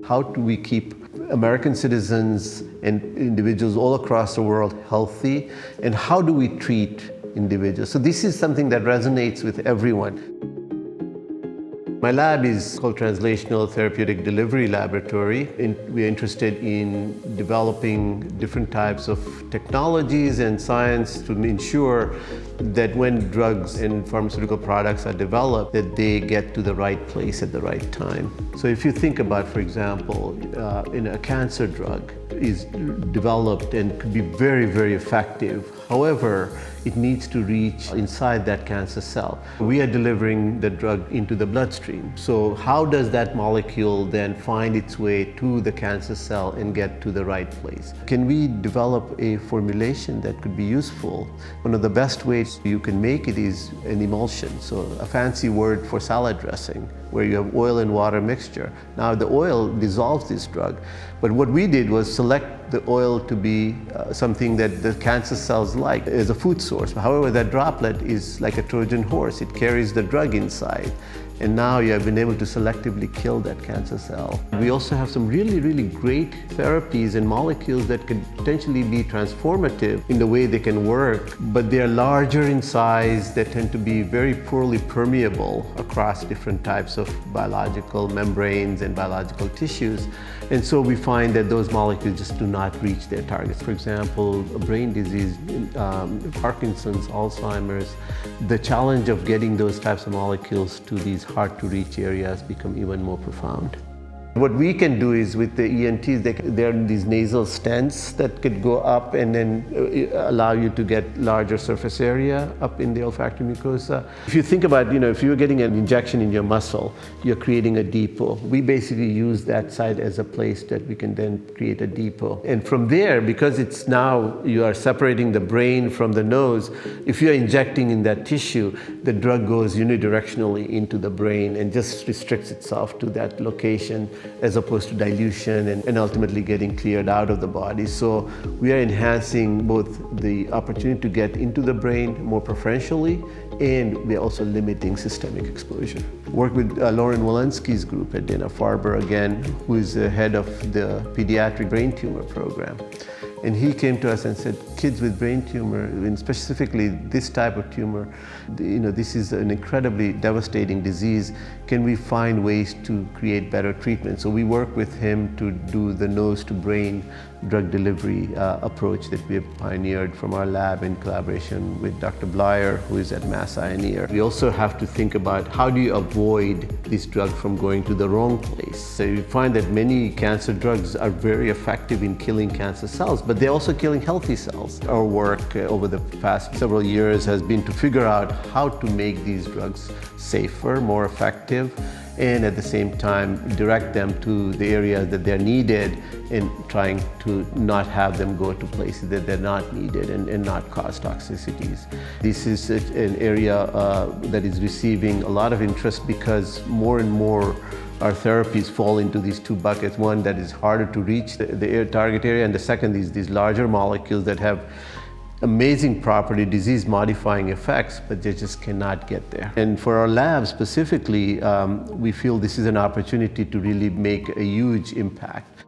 How do we keep American citizens and individuals all across the world healthy, and how do we treat individuals? So this is something that resonates with everyone. My lab is called Translational Therapeutic Delivery Laboratory. We're interested in developing different types of technologies and science to ensure that when drugs and pharmaceutical products are developed, that they get to the right place at the right time. So if you think about, for example, in a cancer drug is developed and could be very, very effective. However, it needs to reach inside that cancer cell. We are delivering the drug into the bloodstream. So how does that molecule then find its way to the cancer cell and get to the right place? Can we develop a formulation that could be useful? One of the best ways you can make it is an emulsion. So a fancy word for salad dressing, where you have oil and water mixture. Now the oil dissolves this drug, but what we did was select the oil to be something that the cancer cells like as a food source. However, that droplet is like a Trojan horse. It carries the drug inside. And now you have been able to selectively kill that cancer cell. We also have some really, really great therapies and molecules that could potentially be transformative in the way they can work, but they are larger in size. They tend to be very poorly permeable across different types of biological membranes and biological tissues. And so we find that those molecules just do not reach their targets. For example, brain disease, Parkinson's, Alzheimer's, the challenge of getting those types of molecules to these hard-to-reach areas become even more profound. What we can do is with the ENTs, there are these nasal stents that could go up and then allow you to get larger surface area up in the olfactory mucosa. If you think about, if you're getting an injection in your muscle, you're creating a depot. We basically use that site as a place that we can then create a depot. And from there, because it's now you are separating the brain from the nose, if you're injecting in that tissue, the drug goes unidirectionally into the brain and just restricts itself to that location, as opposed to dilution and ultimately getting cleared out of the body. So we are enhancing both the opportunity to get into the brain more preferentially, and we're also limiting systemic exposure. Work with Lauren Walensky's group at Dana-Farber again, who is the head of the pediatric brain tumor program. And he came to us and said, kids with brain tumor, and specifically this type of tumor, this is an incredibly devastating disease. Can we find ways to create better treatment? So we work with him to do the nose-to-brain drug delivery approach that we have pioneered from our lab in collaboration with Dr. Blyer, who is at Mass Eye and Ear. We also have to think about how do you avoid this drug from going to the wrong place. So you find that many cancer drugs are very effective in killing cancer cells, but they're also killing healthy cells. Our work over the past several years has been to figure out how to make these drugs safer, more effective, and at the same time direct them to the areas that they're needed, and trying to not have them go to places that they're not needed and not cause toxicities. This is an area that is receiving a lot of interest because more and more our therapies fall into these two buckets. One that is harder to reach the target area, and the second is these larger molecules that have amazing property, disease-modifying effects, but they just cannot get there. And for our lab specifically, we feel this is an opportunity to really make a huge impact.